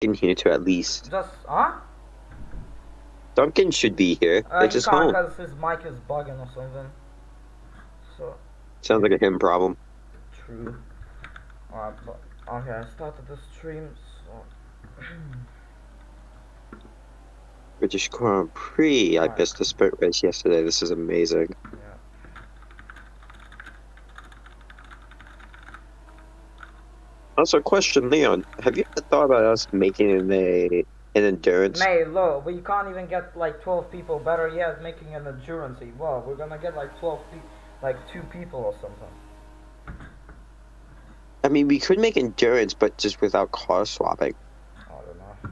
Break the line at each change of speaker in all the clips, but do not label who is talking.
in here too, at least.
Just, huh?
Duncan should be here. It's
You
his
can't
home.
because his mic is bugging or something. So,
Sounds like a him problem.
true. Alright, but, okay, I started the stream, so...
British Grand Prix. I
Alright,
missed the sprint race yesterday. This is amazing.
yeah.
Also, question, Leon, have you ever thought about us making an endurance?
Mate, look, we can't even get like 12 people. Better yet, making an endurance. Well, we're gonna get like 12 people, like 2 people or something.
I mean, we could make endurance, but just without car swapping.
I don't know.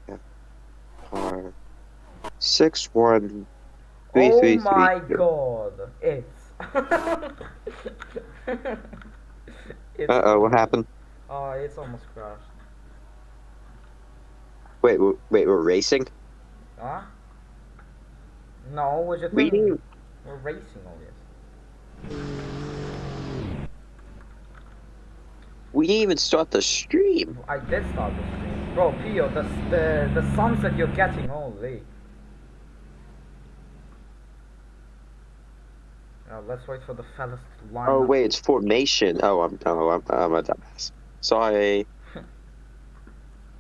Yeah, car 6 1 3
Oh
3 3.
my god, it's it's
Uh-oh, what
almost
happened?
it's almost crashed.
Wait, we're racing?
Huh? No, what you
We
think?
didn't,
We're racing all this.
we didn't even start the stream.
I did start the stream, bro. Pio, the sunset you're getting, holy. Let's wait for the fellas to line
Oh,
up.
wait, it's formation. I'm a dumbass. Sorry.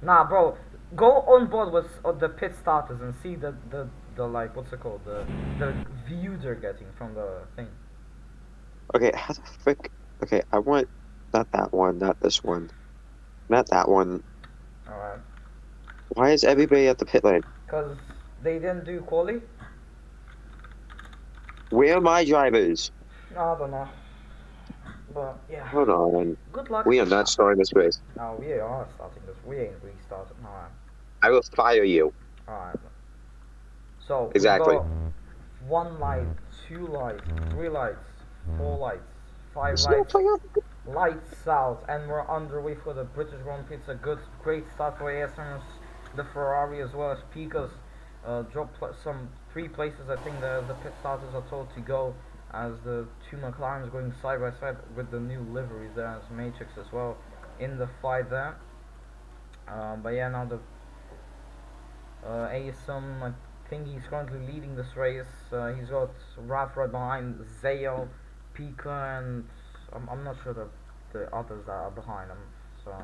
Nah, bro, go on board with the pit starters and see the like what's it called, the view they're getting from the thing.
Okay, how the frick? Okay, I want not that one, not this one, not that one.
All right,
Why is everybody at the pit lane?
cause they didn't do quali.
Where are my drivers?
I don't know, but yeah,
Hold on.
good luck.
We are not starting this race.
No, we are starting this. We ain't restarted. All right,
I will fire you.
all right. So we
Exactly.
got 1 light, 2 lights, 3 lights, 4 lights, five
There's no
lights.
player.
Lights out, and we're underway for the British Grand Prix. It's a great start for ASM's, the Ferrari as well as Pika's. Dropped some 3 places. I think the pit starters are told to go, as the 2 McLarens going side by side with the new liveries there as Matrix as well in the fight there. But yeah, now the ASM, I think he's currently leading this race. He's got Raf right behind Zale, Pika, and I'm not sure the others that are behind him. So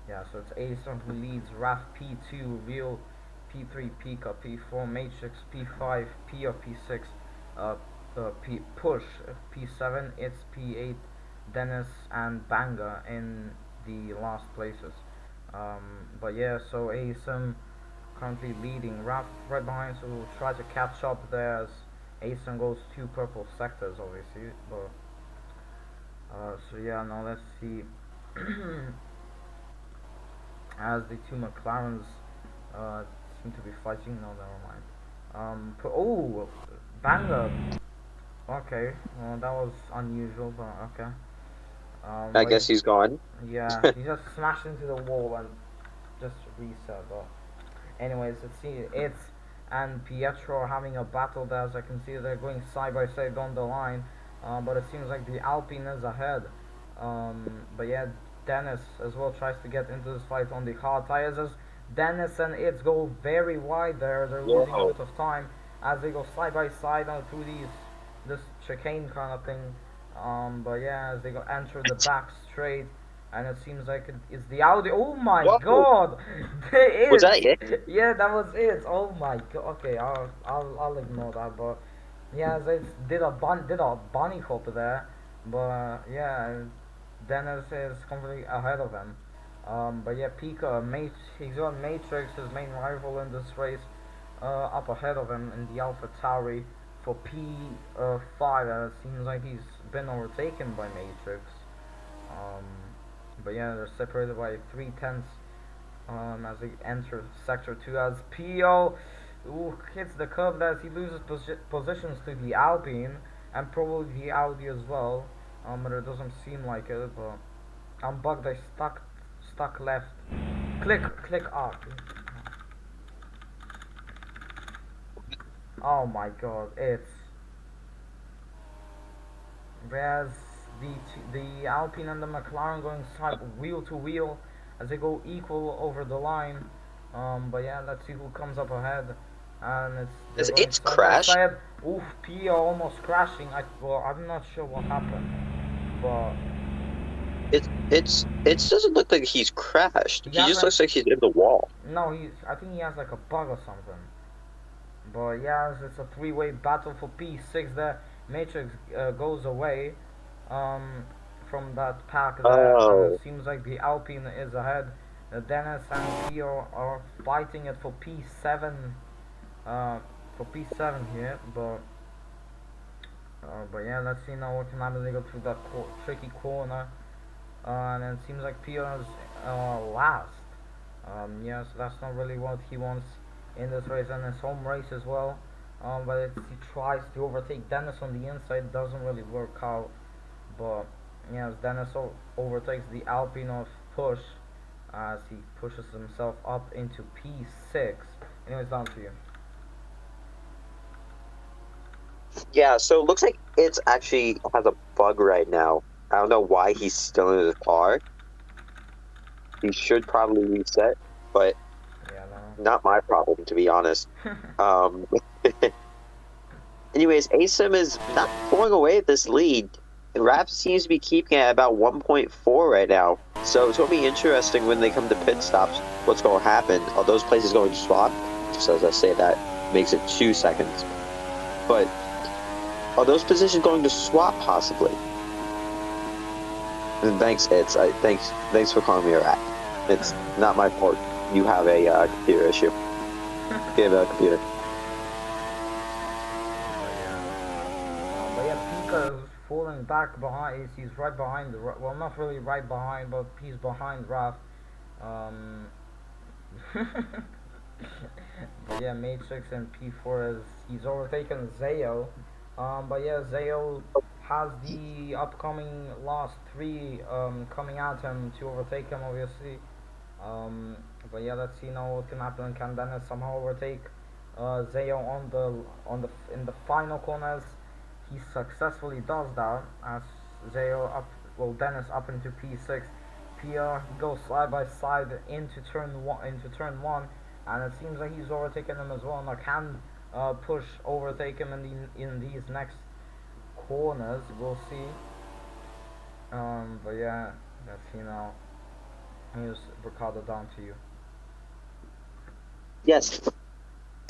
yeah, so it's ASM who leads. Raf P2, Real P3, Pika P4, Matrix P5, Pia P6, P Push P7, it's P8, Dennis and Banga in the last places. But yeah, so ASM currently leading. Raf right behind, so we'll try to catch up there as ASM goes 2 purple sectors, obviously. But so yeah, now let's see. As the 2 McLarens uh, seem to be fighting. No, never mind. Oh, banger. Okay, well that was unusual, but okay.
I
But
guess he's gone.
yeah, he just smashed into the wall and just reset. But anyways, it's and Pietro are having a battle there. As I can see, they're going side by side on the line. But it seems like the Alpine is ahead. But yeah, Dennis as well tries to get into this fight on the hard tires. As Dennis and It's go very wide there. They're losing a
Whoa.
bit of time as they go side by side through this chicane kind of thing. But yeah, as they go enter the back straight, and it seems like it's the Audi. Oh my
Whoa.
God,
Was
it
that it?
is. Yeah, that was it. Oh my God. Okay, I'll ignore that. But yeah, they did a bunny hop there. But yeah, Dennis is completely ahead of him. But yeah, Pika, he's got Matrix, his main rival in this race, up ahead of him in the Alpha Tauri for P5. It seems like he's been overtaken by Matrix. Um, but yeah, they're separated by 3/10 as they enter Sector 2 as Pio hits the curb as he loses positions to the Alpine and probably the Audi as well. But it doesn't seem like it. But I'm bugged. I stuck left. Click up. Oh my god, it's whereas the Alpine and the McLaren going side wheel to wheel as they go equal over the line. But yeah, let's see who comes up ahead. And they're
Is
going
it's
side by
crashed?
side. Oof, Pia almost crashing. I'm not sure what happened, but
It doesn't look like he's crashed.
he
He
has
just
like
looks like he's in the wall.
no, I think he has like a bug or something. But yeah, it's a three-way battle for P6 there. Matrix goes away um, from that pack there, and
Oh,
it seems like the Alpine is ahead. Dennis and Theo are fighting it uh, for P7 here, but yeah, let's see now what can happen. They go through that tricky corner, and it seems like Pio's last. Yeah, so that's not really what he wants in this race and his home race as well. But he tries to overtake Dennis on the inside, doesn't really work out. But yes, Dennis overtakes the Alpine of Push as he pushes himself up into P6. Anyways, down to you.
yeah. So it looks like it's actually has a bug right now. I don't know why he's still in his car. He should probably reset, but
Yeah,
not my problem to be honest.
no.
Um, anyways, ASIM is not going away at this lead. Rap seems to be keeping it at about 1.4 right now. So it's going to be interesting when they come to pit stops what's going to happen. Are those places going to swap? So as I say that, makes it 2 seconds. But are those positions going to swap possibly? And thanks, thanks for calling me a rat. It's not my fault. You have a computer issue. You have a computer.
But yeah, Pika is falling back behind. He's right behind well, not really right behind, but he's behind Raf. Um, but yeah, Matrix and P4 is he's overtaken Zayo. But yeah, Zayo has the upcoming last three coming at him to overtake him, obviously. Um, but yeah, let's see now what can happen. Can Dennis somehow overtake Zayo on the in the final corners? He successfully does that as Zayo up, well Dennis up into P6. Pia he goes side by side into turn one, and it seems like he's overtaken him as well. Now can push overtake him in these next corners? We'll see. But yeah, let's see now. Here's Ricardo down to you.
Yes,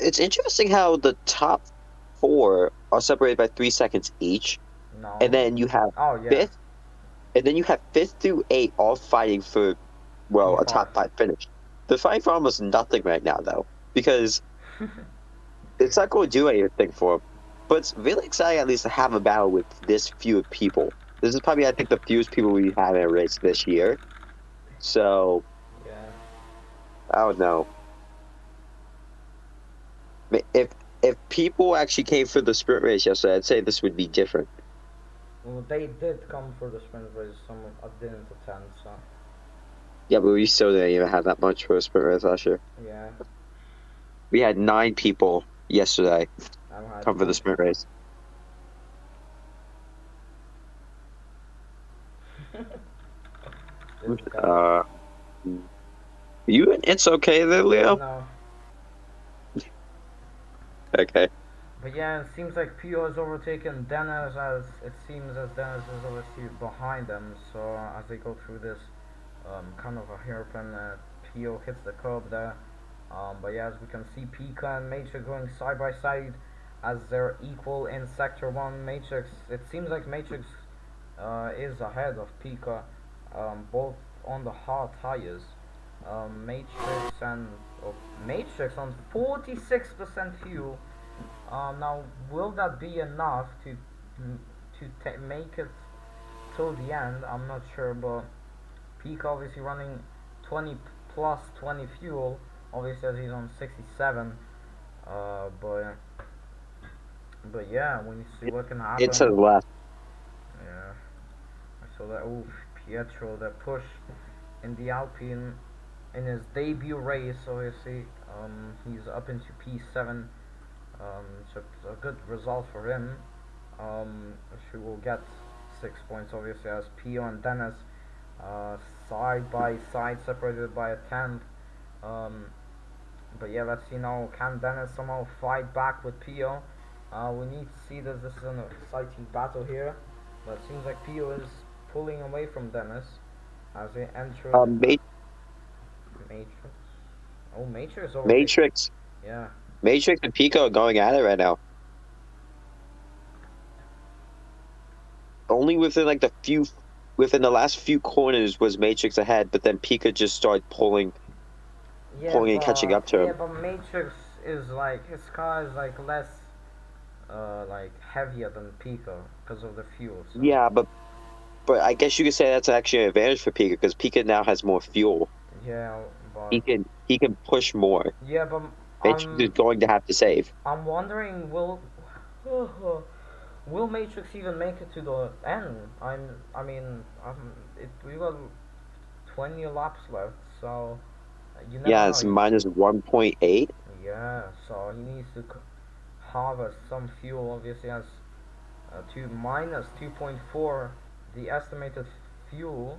it's interesting how the top four are separated by 3 seconds each, and
No.
then you have
Oh yeah.
fifth, and then you have fifth through eight all fighting for, well, a
P5.
top five finish. They're fighting for almost nothing right now, though, because it's not going to do anything for them. But it's really exciting, at least, to have a battle with this few people. This is probably, I think, the fewest people we have in a race this year. So
Yeah.
I don't know. If people actually came for the sprint race yesterday, I'd say this would be different.
Well, they did come for the sprint race. Some didn't attend, so
Yeah, but we still didn't even have that much for a sprint race last year.
yeah.
We had 9 people yesterday
I had
come for the
one.
sprint race.
This guy.
Uh, you it's okay there, Leo?
No.
Okay.
But yeah, it seems like Pio has overtaken Dennis as it seems as Dennis is obviously behind them. So as they go through this kind of a hairpin, Pio hits the curb there. But yeah, as we can see, Pika and Matrix going side by side as they're equal in Sector 1. Matrix, it seems like Matrix is ahead of Pika, both on the hard tires. Matrix and Matrix on 46% fuel. Now, will that be enough to make it till the end? I'm not sure, but Peak obviously running 20 plus 20 fuel. Obviously, as he's on 67. Uh, but but yeah, when you see what can
It says
happen,
left.
yeah. I saw that. Oof, Pietro, that push in the Alpine in his debut race. Obviously, he's up into P7. So it's a good result for him. She will get 6 points, obviously, as Pio and Dennis uh, side by side, separated by a tenth. Um, but yeah, let's see now. Can Dennis somehow fight back with Pio? We need to see this. This is an exciting battle here. But it seems like Pio is pulling away from Dennis as they enter
Ma-
Matrix. Oh, Matrix overtake.
Matrix,
Yeah.
Matrix and Pico are going at it right now. Only within like within the last few corners was Matrix ahead, but then Pika just started pulling and catching up to him.
But Matrix is like his car is like less like heavier than Pico because of the fuel. So
Yeah, but I guess you could say that's actually an advantage for Pika because Pika now has more fuel.
yeah, but
He can push more.
yeah, but
Matrix is going to have to save.
I'm wondering will Matrix even make it to the end? I mean we got 20 laps left, so you never
Yeah,
know.
it's minus 1.8.
Yeah, so he needs to harvest some fuel. Obviously, as to minus 2.4 the estimated fuel,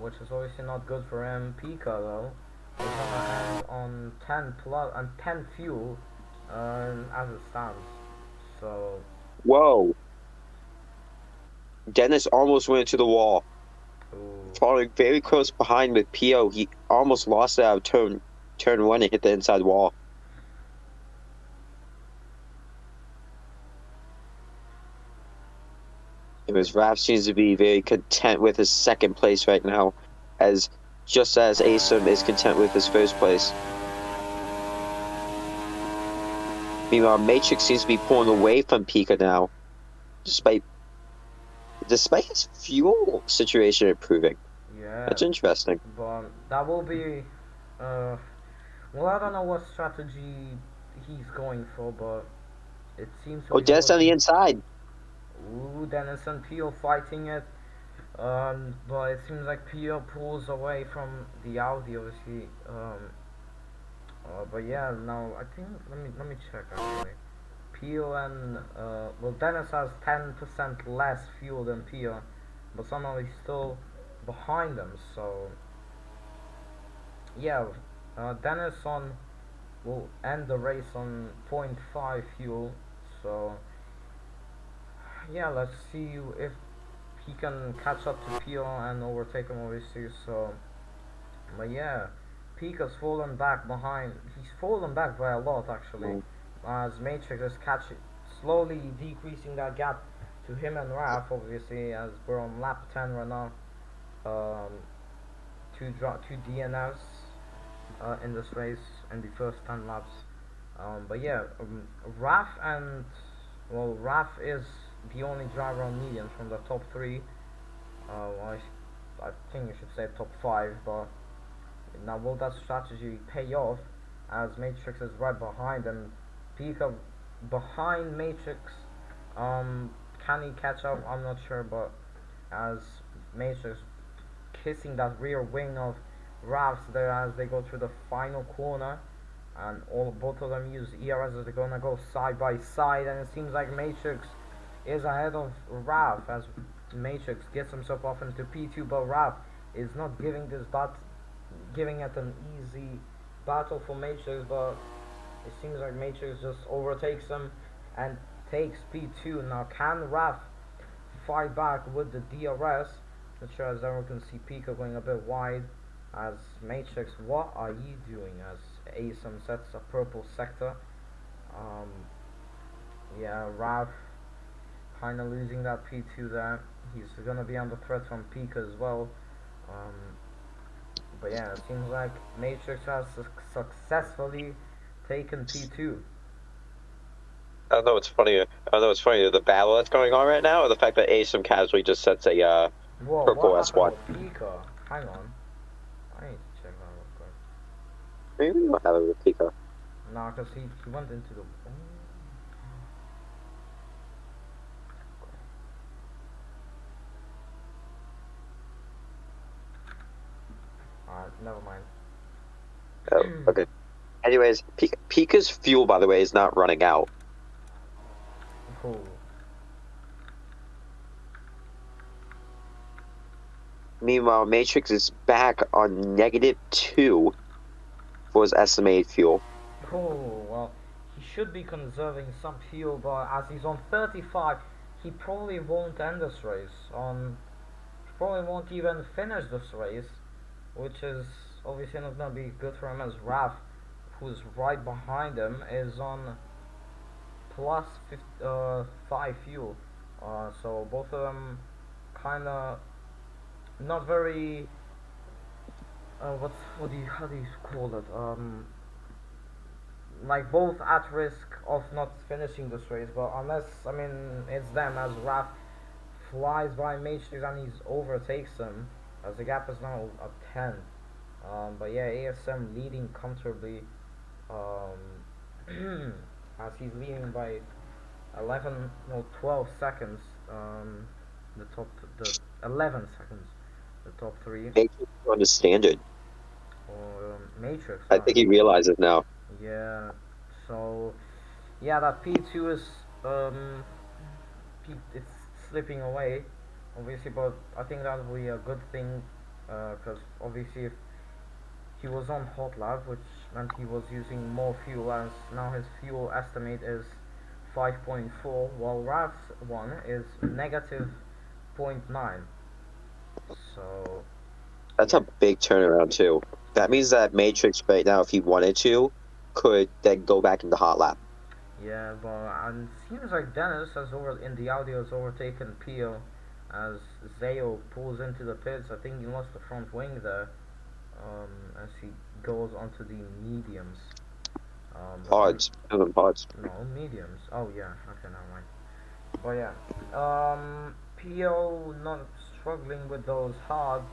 which is obviously not good for him. Pika though is gonna end on 10 plus and 10 fuel as it stands. So
Whoa. Dennis almost went into the wall.
ooh,
Falling very close behind with Pio. He almost lost it out of turn one and hit the inside wall. Because Raph seems to be very content with his second place right now, as just as Asim is content with his first place. Meanwhile, Matrix seems to be pulling away from Pika now, despite his fuel situation improving.
yeah,
That's interesting.
but that will be uh well, I don't know what strategy he's going for, but it seems to
Oh,
be
Dennis on the
working.
inside.
Ooh, Dennis and Peel fighting it. But it seems like Peel pulls away from the Audi, obviously. But yeah, now I think let me check actually. Peel and well, Dennis has 10% less fuel than Peel, but somehow he's still behind them. So yeah, Dennis on will end the race on point 0.5 fuel. So yeah, let's see if he can catch up to Pio and overtake him obviously. So but yeah, Peak has fallen back behind. He's fallen back by a lot actually, as Matrix is catching, slowly decreasing that gap to him and Raph obviously, as we're on lap 10 right now. um, two DNFs in this race in the first 10 laps. But yeah, Raph and well, Raph is the only driver on mediums from the top three. Well, I think you should say top five, but now will that strategy pay off as Matrix is right behind and Pika behind Matrix? Um, can he catch up? I'm not sure, but as Matrix kissing that rear wing of Ravs there as they go through the final corner, and both of them use ERS as they're gonna go side by side, and it seems like Matrix is ahead of Rav as Matrix gets himself off into P2, but Rav is not giving it an easy battle for Matrix, but it seems like Matrix just overtakes him and takes P2. Now can Rav fight back with the DRS? Not sure, as everyone can see Pika going a bit wide as Matrix, what are you doing? As ASM sets a purple sector. Um, yeah, Rav kind of losing that P2 there. He's gonna be under threat from Pika as well. Um, but yeah, it seems like Matrix has successfully taken P2.
I don't know what's funnier. I don't know what's funnier, the battle that's going on right now, or the fact that Asim casually just sets a
Whoa, what
purple
happened
S1.
with Pika? Hang on, I need to check that real quick.
Maybe we don't have it with Pika.
Nah, cause he went into the. Alright, never mind.
Oh, okay. Anyways, Pika's fuel, by the way, is not running out.
Cool.
Meanwhile, Matrix is back on -2 for his estimated fuel.
Cool. Well, he should be conserving some fuel, but as he's on 35, he probably won't end this race. He probably won't even finish this race, which is obviously not gonna be good for him, as Raf, who's right behind him, is on plus 5 fuel. So both of them kind of not very. What do you how do you call it? Like both at risk of not finishing this race, but unless I mean it's them, as Raf flies by Matrix and he overtakes him, as the gap is now at 10. But yeah, ASM leading comfortably, as he's leading by 11 no 12 seconds. The top the 11 seconds, the top three.
Matrix is on the standard.
Or Matrix.
I think he realizes now.
Yeah. So yeah, that P2 is it's slipping away, obviously, but I think that will be a good thing, because obviously if he was on hot lap, which meant he was using more fuel, as now his fuel estimate is 5.4, while Raf's one is negative -0.9. So
That's
yeah,
a big turnaround too. That means that Matrix right now, if he wanted to, could then go back into hot lap.
yeah, but and it seems like Dennis has in the audio has overtaken Pio as Zayo pulls into the pits. I think he lost the front wing there, as he goes onto the mediums.
Pods. Pods.
No, mediums. Oh yeah, okay, never mind. But yeah, Pio not struggling with those hards.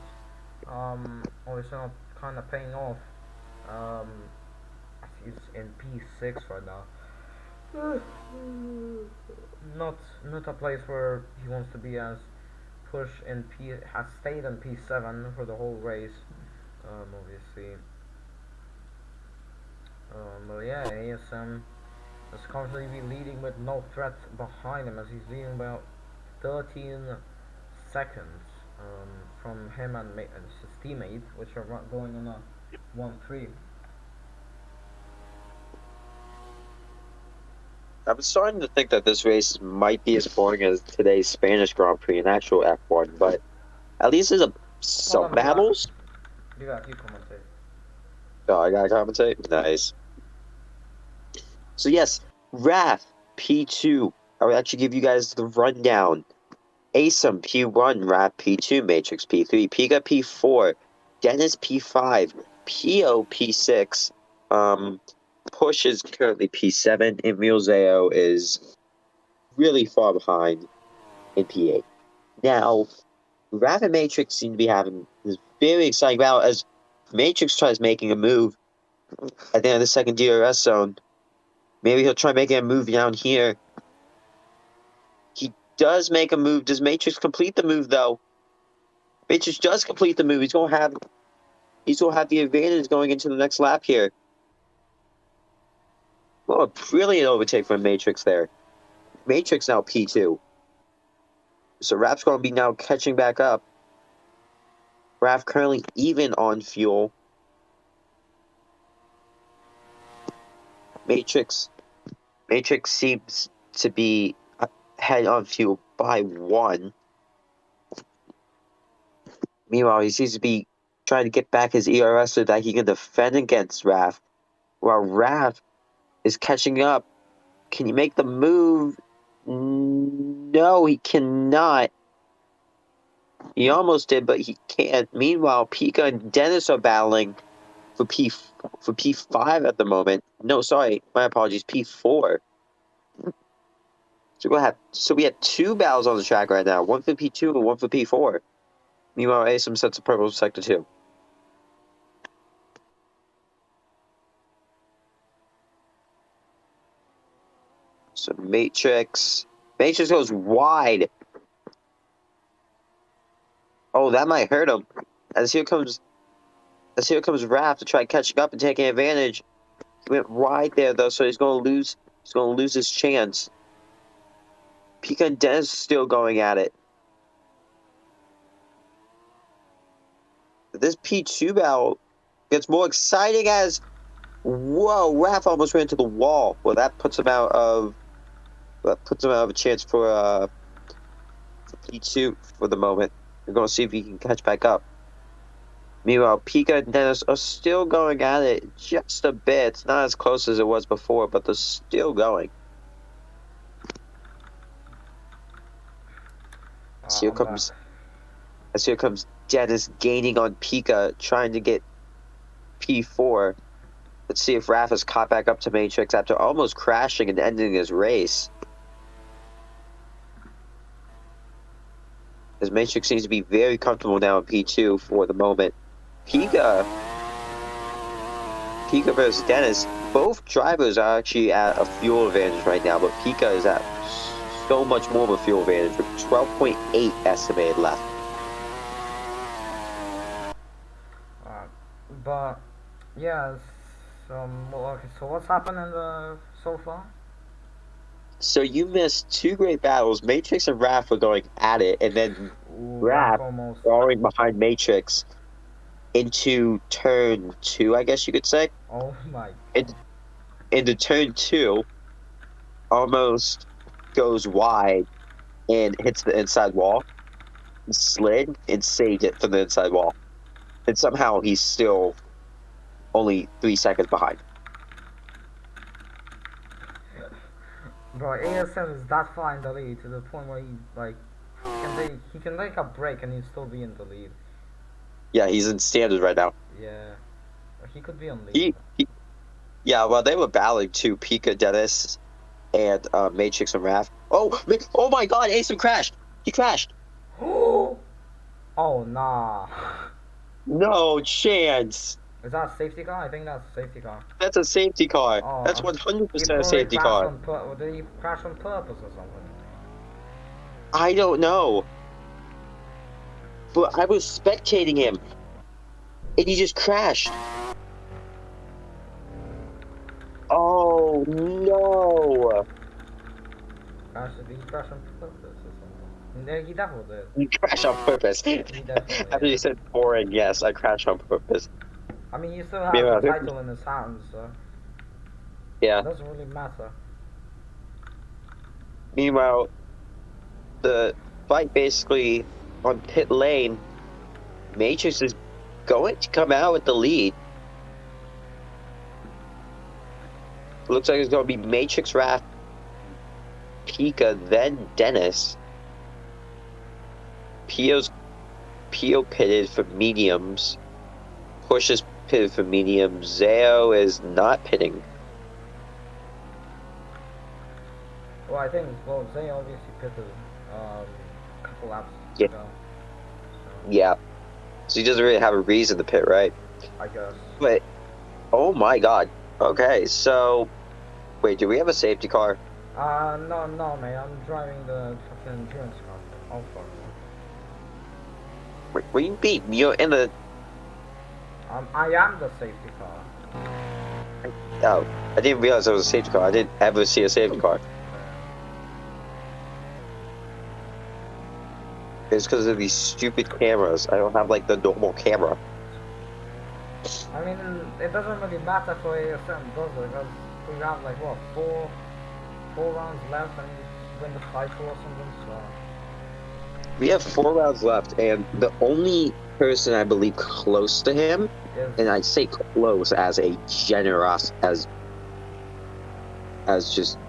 Obviously not kind of paying off. Um, he's in P6 right now. Not a place where he wants to be, as Push in P has stayed in P7 for the whole race. Obviously. But yeah, ASM is currently leading with no threat behind him, as he's leading about 13 seconds from him and his teammate, which are going on a 1-3.
I'm starting to think that this race might be as boring as today's Spanish Grand Prix, an actual F1, but at least there's some battles.
You commentate.
Oh, I gotta commentate? Nice. So yes, Raph, P2. I will actually give you guys the rundown. Asim, P1, Raph, P2, Matrix, P3, Pika, P4, Dennis, P5, Pio, P6, Push is currently P7, and Milzeo is really far behind in P8. Now, Raph and Matrix seem to be having this very exciting battle as Matrix tries making a move at the end of the second DRS zone. Maybe he'll try making a move down here. He does make a move. Does Matrix complete the move, though? Matrix does complete the move. He's gonna have the advantage going into the next lap here. Well, a brilliant overtake from Matrix there. Matrix now P2. So Raph's going to be now catching back up. Raph currently even on fuel. Matrix seems to be ahead on fuel by 1. Meanwhile, he seems to be trying to get back his ERS so that he can defend against Raph. While Raph is catching up. Can he make the move? No, he cannot. He almost did, but he can't. Meanwhile, Pika and Dennis are battling for P5 at the moment. No, sorry, my apologies, P4. So we have 2 battles on the track right now, one for P2 and one for P4. Meanwhile, Asim sets a purple sector 2. So Matrix goes wide. Oh, that might hurt him. As here comes Raph to try catching up and taking advantage. went wide there though, so he's gonna lose. He's gonna lose his chance. Pika and Dennis still going at it. This P2 battle gets more exciting as whoa, Raph almost ran into the wall. Well, that puts him out of a chance for P2 for the moment. We're gonna see if he can catch back up. Meanwhile, Pika and Dennis are still going at it just a bit. It's not as close as it was before, but they're still going. So here comes Dennis gaining on Pika, trying to get P4. Let's see if Raph has caught back up to Matrix after almost crashing and ending his race. As Matrix seems to be very comfortable now in P2 for the moment. Pika versus Dennis, both drivers are actually at a fuel advantage right now, but Pika is at so much more of a fuel advantage with 12.8 estimated left.
But yeah, okay, so what's happened so far?
So you missed two great battles. Matrix and Raph were going at it, and then Raph falling behind Matrix into turn 2, I guess you could say.
Oh my god.
Into turn 2, almost goes wide and hits the inside wall, slid and saved it from the inside wall. And somehow he's still only 3 seconds behind.
Bro, ASM is that far in the lead to the point where he can make a break and he'd still be in the lead.
Yeah, he's in standard right now.
Yeah, he could be on lead.
Yeah, well, they were battling too. Pika, Dennis, and Matrix and Raph. Oh my God! Asim crashed. He crashed.
Oh nah.
No chance.
Is that a safety car? I think that's a safety car.
That's a safety car.
Oh,
that's 100% a safety car.
Did he crash on purpose or something?
I don't know. But I was spectating him, and he just crashed. Oh no!
Did he crash on purpose or something? Yeah, he definitely did.
You crashed on purpose.
He definitely
After you said boring, yes, I crashed on purpose.
I mean, you still have the title in his hands, so
yeah.
It doesn't really matter.
Meanwhile, the fight basically on pit lane, Matrix is going to come out with the lead. Looks like it's going to be Matrix, Raph, Pika, then Dennis. Pio pitted for mediums. Push is pitted for mediums. Zao is not pitting.
Well, I think, Zay obviously pitted a couple laps ago. So.
Yeah. So he doesn't really have a reason to pit, right?
I guess.
But, oh my God. Okay, so, wait, do we have a safety car?
No, man. I'm driving the fucking endurance car. Oh, fuck.
What do you mean? You're in the...
I am the safety car.
Oh, I didn't realize there was a safety car. I didn't ever see a safety car. It's because of these stupid cameras. I don't have, like, the normal camera.
I mean, it doesn't really matter for ASM, does it? Because we have, like, what, four rounds left and you win the title or something, so...
We have 4 rounds left, and the only person I believe close to him, and I'd say close as a generous, as just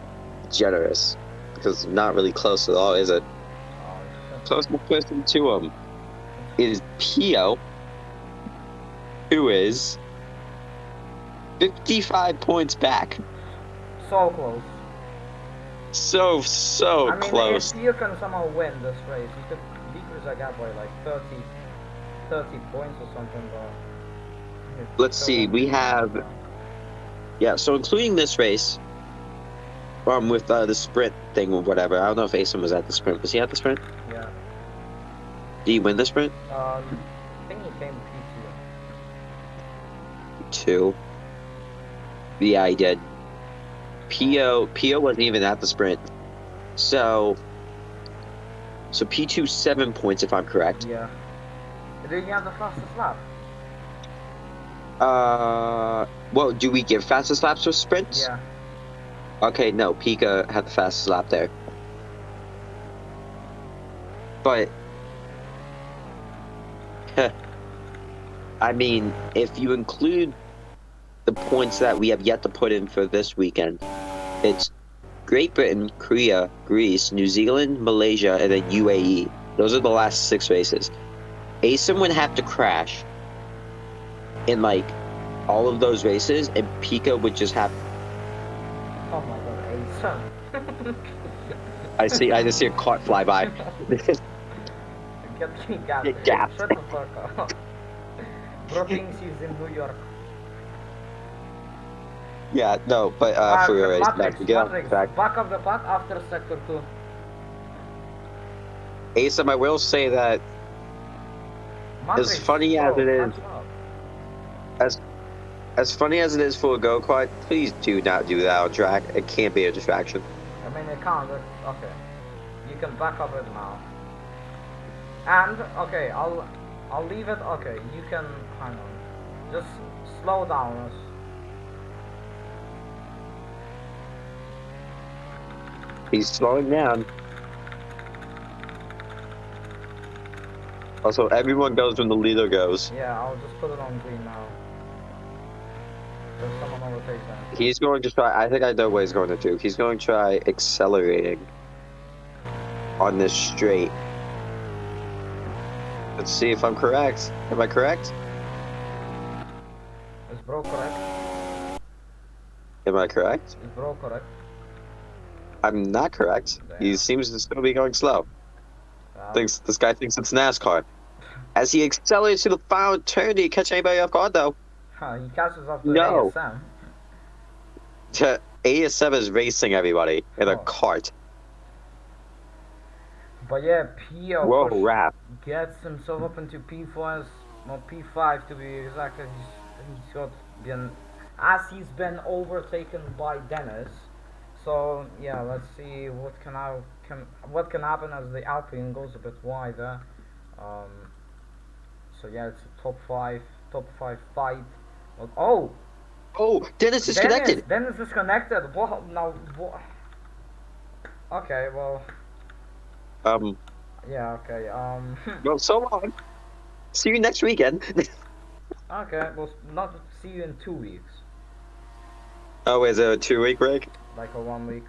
generous, because not really close at all, is it? Closest person to him is Pio, who is 55 points back.
So close.
So close.
If you can somehow win this race, you could decrease that gap by like 30 points or something. But
let's see, we have... Yeah, so including this race, with the sprint thing or whatever. I don't know if Asim was at the sprint. Was he at the sprint?
Yeah.
Did he win the sprint?
I think he came P2.
P2. Yeah, I did. P.O. wasn't even at the sprint. So P2 7 points if I'm correct.
Yeah. Did you have the fastest lap?
Well, do we give fastest laps for sprints?
Yeah.
Okay, no, Pika had the fastest lap there. But, I mean, if you include the points that we have yet to put in for this weekend, it's Great Britain, Korea, Greece, New Zealand, Malaysia, and then UAE. Those are the last 6 races. Asim would have to crash in, like, all of those races, and Pika would just have...
Oh my god, Ace.
I just see a cart fly by.
Get gapped.
Get gapped.
Shut the fuck up. Bro thinks he's in New York.
Yeah, no, but for your race,
Matrix,
get on
Matrix,
track.
back up the path after sector 2.
Asim, I will say that
Matrix,
as funny as it is, as funny as it is for a go-kart, please do not do that on track. It can't be a distraction.
I mean, it can't, but okay. You can back up it now. And, okay, I'll leave it, okay, you can, hang on. Just slow down.
He's slowing down. Also, everyone goes when the leader goes.
Yeah, I'll just put it on green now. There's someone overtake that.
He's going to try, I think I know what he's going to do. He's going to try accelerating on this straight. Let's see if I'm correct. Am I correct?
Is bro correct?
Am I correct?
Is bro correct?
I'm not correct.
Damn.
He seems to still be going slow. This guy thinks it's NASCAR. As he accelerates to the final turn, did he catch anybody off guard though?
He catches off the
No.
ASM.
ASM is racing everybody in a
Oh.
cart.
But yeah, P.O.
Whoa, rap.
gets himself up into P4, or P5 to be exact. He's got been, as he's been overtaken by Dennis. So yeah, let's see what what can happen as the Alpine goes a bit wider. So yeah, it's a top five fight. Oh,
Dennis is connected.
Dennis is disconnected. What now? What? Okay, well. Yeah. Okay.
Well, so long. See you next weekend.
Okay. Well, not see you in 2 weeks.
Oh, is it a 2-week break?
Like a 1 week.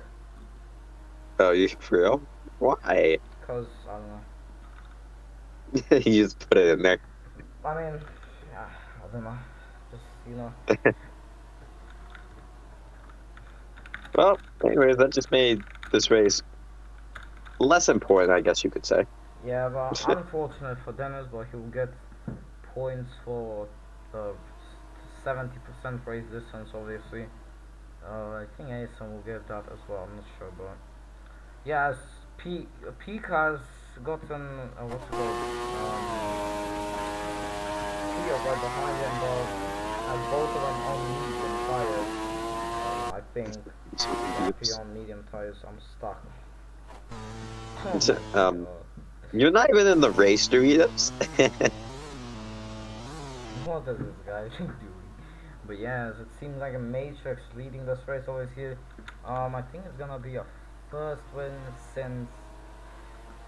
Oh, you for real? Why?
Cause I don't know.
You just put it in there.
I mean, yeah, I don't know. Just
Well, anyways, that just made this race less important, I guess you could say.
Yeah, but unfortunate for Dennis, but he'll get points for the 70% race distance, obviously. I think Asen will get that as well. I'm not sure, but yes, Peak has gotten what's it called? P right behind him, but has both of them on medium tires. I think P on medium tires. I'm stuck.
You're not even in the race, Doritos.
What is this guy doing? But yes, it seems like a Matrix leading this race always here. I think it's gonna be a first win since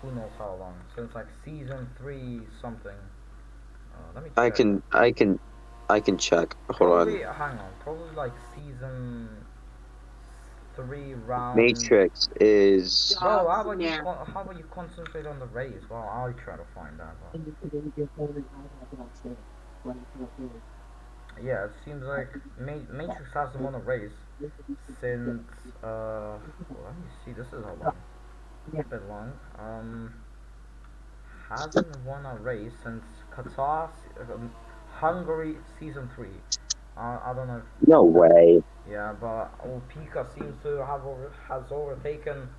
who knows how long. Since like season 3 something. Let me check.
I can check. Hold
Probably,
on.
hang on. Probably like season 3 round.
Matrix is.
Bro, how about you concentrate on the race? Well, I'll try to find that. Yeah, it seems like Matrix hasn't won a race since well, let me see, this is a bit long. Hasn't won a race since Qatar, Hungary season 3. I don't know if,
No way.
yeah, but Pika seems to has overtaken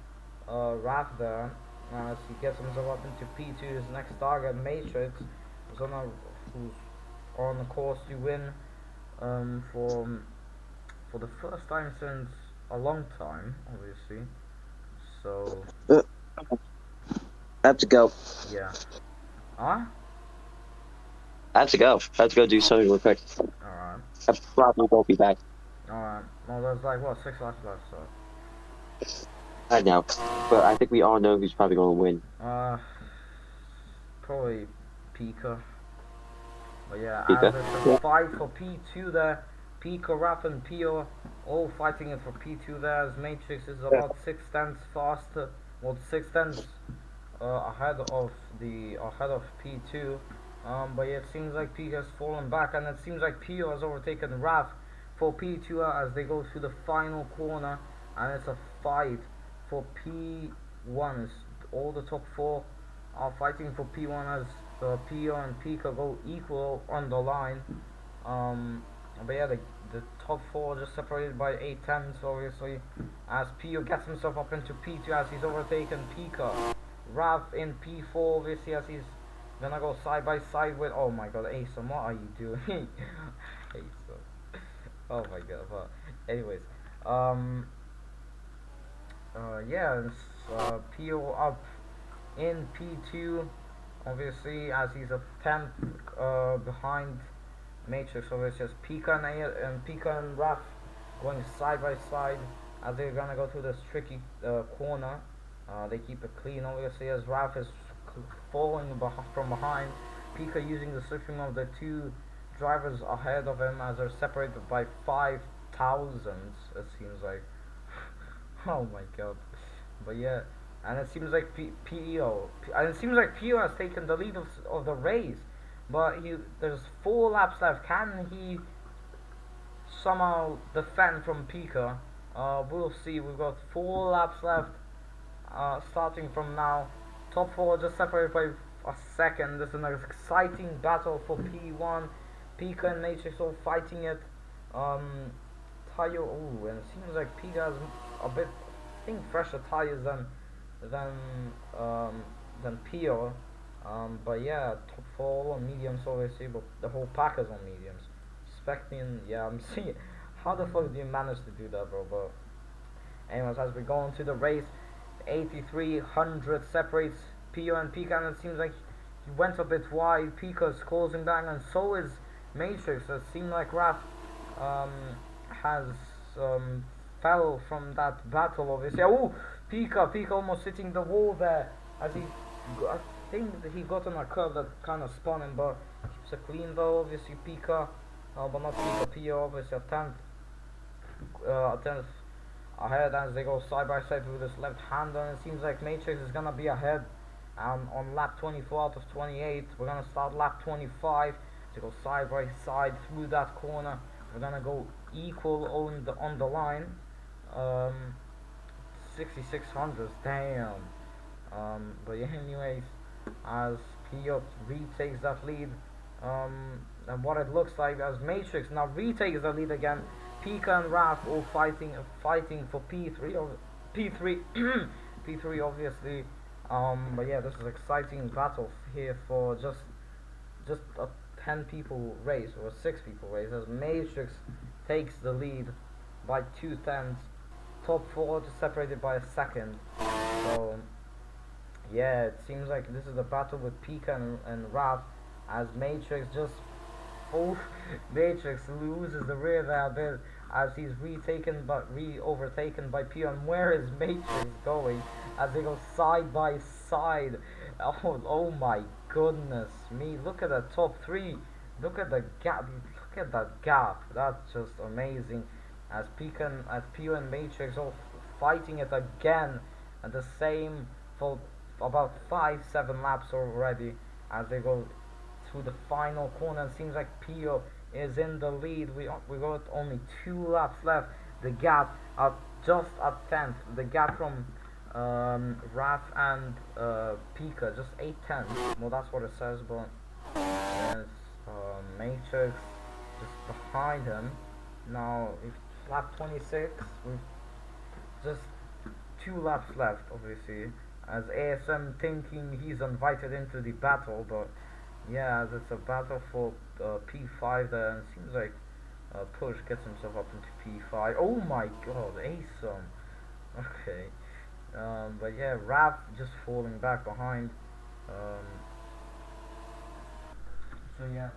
Raf there as he gets himself up into P2. His next target, Matrix, who's on the course to win for for the first time since a long time, obviously. So
I have to go.
yeah. Ah,
I have to go. I have to go do something real quick.
all right,
I probably won't be back.
all right. Well, there's like what 6 laps left, so
I know, but I think we all know who's probably going to win.
uh, probably Pika. But yeah, as
Pika.
it's
Yeah.
a fight for P2 there, Pika, Rap, and Pio all fighting it for P2 there. As Matrix is about 6 tenths faster, well 6 tenths ahead of P2. But yeah, it seems like Pika has fallen back, and it seems like Pio has overtaken Raf for P2 as they go through the final corner, and it's a fight for P1. All the top four are fighting for P1 as Pio and Pika go equal on the line. But yeah, the top four just separated by 8 tenths, obviously, as Pio gets himself up into P2 as he's overtaken Pika. Rav in P4, obviously, as he's gonna go side by side with. Oh my god, Asom, what are you doing? Asom. Oh my god, but anyways, um, yeah, it's, Pio up in P2, obviously, as he's a 10th behind Matrix, so it's just Pika and Raph going side by side as they're gonna go through this tricky corner. They keep it clean, obviously, as Raph is falling from behind. Pika using the switching of the two drivers ahead of him as they're separated by 5,000. It seems like. Oh my god. But yeah, and it seems like Pio has taken the lead of the race. But there's 4 laps left. Can he somehow defend from Pika? We'll see. We've got 4 laps left. Starting from now, top four just separated by a second. This is an exciting battle for P1. Pika and Matrix all fighting it. Tire. Ooh, and it seems like Pika has a bit, I think, fresher tires than Pio. But yeah, top four all on mediums obviously, but the whole pack is on mediums. Expecting, yeah, I'm seeing. How the fuck do you manage to do that, bro? But anyways, as we go on to the race, 8300 separates Pio and Pika, and it seems like he went a bit wide. Pika's closing back, and so is Matrix. It seemed like Raph has fell from that battle, obviously. Oh, Pika almost hitting the wall there as he. I think that he got on a curve that kind of spun him, but keeps it clean though. Obviously, Pika, but not Pika. Pio, obviously a tenth ahead as they go side by side with this left hander, and it seems like Matrix is gonna be ahead on lap 24 out of 28. We're gonna start lap 25 to go side by side through that corner. We're gonna go equal on the line. 6600s, damn. But yeah, anyways, as Pio retakes that lead, and what it looks like as Matrix now retakes the lead again. Pika and Raph all fighting for P3 P3 obviously. But yeah, this is an exciting battle here for just a 10 people race or a 6 people race as Matrix takes the lead by 2 tenths. Top 4 just separated by a second. So yeah, it seems like this is the battle with Pika and Raph as Matrix just Matrix loses the rear there a bit as he's overtaken by Pio. And where is Matrix going as they go side by side? Oh my goodness me, look at the top 3, look at the gap, look at that gap, that's just amazing as Pio and Matrix all fighting it again at the same for about 5-7 laps already as they go through the final corner. It seems like Pio is in the lead. We got only 2 laps left. The gap at just at 10th. The gap from Raph and Pika just 8 tenths. Well, that's what it says, but yes, Matrix just behind him. Now, if lap 26, we've just 2 laps left, obviously. As ASM thinking he's invited into the battle, but yeah, as it's a battle for P5 there, and it seems like Push gets himself up into P5. Oh my god, awesome. Okay. But yeah, Raph just falling back behind. Um, so yeah.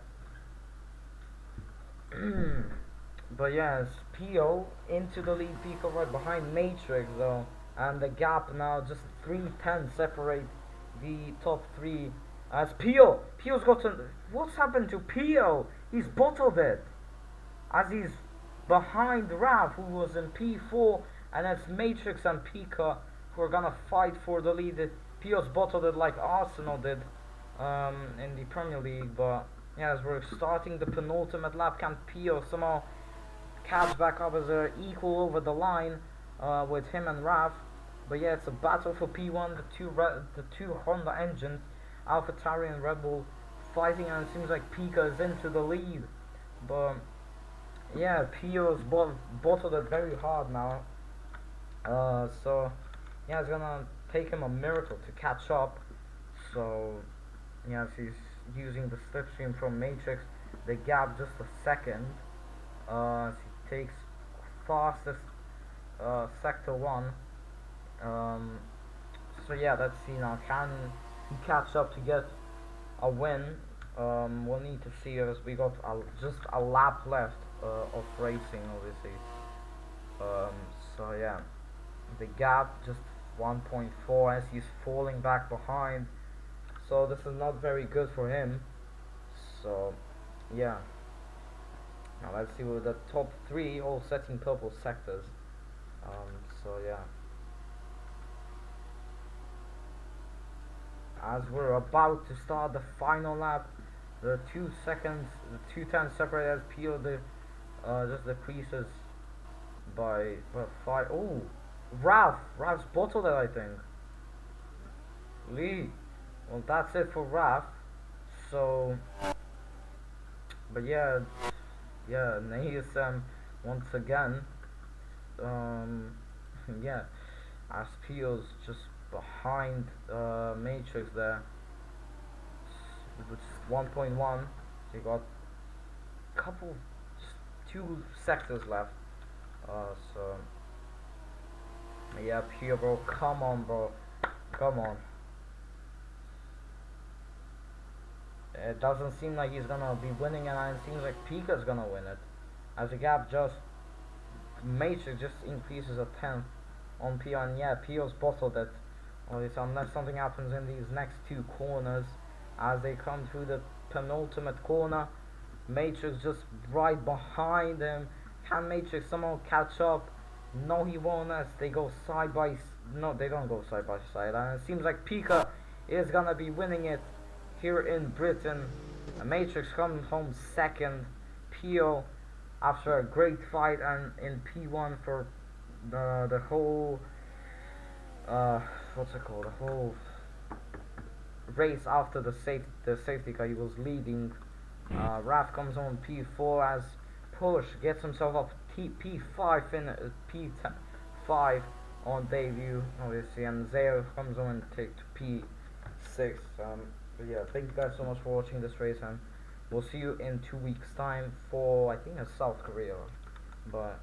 But yes, Pio into the lead, Pico right behind Matrix though, and the gap now just 310 separate the top three. As Pio's gotten. What's happened to Pio? He's bottled it. As he's behind Rav, who was in P4, and it's Matrix and Pika who are gonna fight for the lead. Pio's bottled it like Arsenal did in the Premier League, but yeah, as we're starting the penultimate lap, can Pio somehow catch back up as a equal over the line with him and Rav? But yeah, it's a battle for P1, the two Honda engines, AlphaTauri and Red Bull fighting, and it seems like Pika is into the lead. But yeah, Pio's bottled it very hard now. So yeah, it's gonna take him a miracle to catch up. So yes, he's using the slipstream from Matrix. The gap just a second. He takes fastest sector one. Um, so yeah, let's see now. Can he catch up to get a win? We'll need to see as we got just a lap left of racing, obviously. So yeah, the gap just 1.4 as he's falling back behind. So this is not very good for him. So yeah. Now let's see with the top three all setting purple sectors. So yeah. As we're about to start the final lap, the 2 seconds, the 2 10 separate as Pio just decreases by what 5. Oh, Ralph's bottled it, I think. Lee. Well, that's it for Ralph. So, but yeah, Naisam once again. Yeah, as Pio's just behind Matrix there, which is 1.1. So you got a couple, just 2 sectors left. So yeah, Pio, bro, come on, bro, come on. It doesn't seem like he's gonna be winning, and it seems like Pika's gonna win it. As the gap just Matrix just increases a 10th on Pio, and yeah, Pio's bottled it. Obviously, unless something happens in these next 2 corners, as they come through the penultimate corner, Matrix just right behind him. Can Matrix somehow catch up? No, he won't. As they go side by no, they don't go side by side, and it seems like Pika is gonna be winning it here in Britain. Matrix comes home second. Pio, after a great fight and in P1 for the whole what's it called, the whole race after the safety car, he was leading. Raph comes on P4 as Push gets himself up P5 in P5 on debut, obviously, and Zeo comes on and takes P6. But yeah, thank you guys so much for watching this race, and we'll see you in 2 weeks time for, I think it's South Korea. But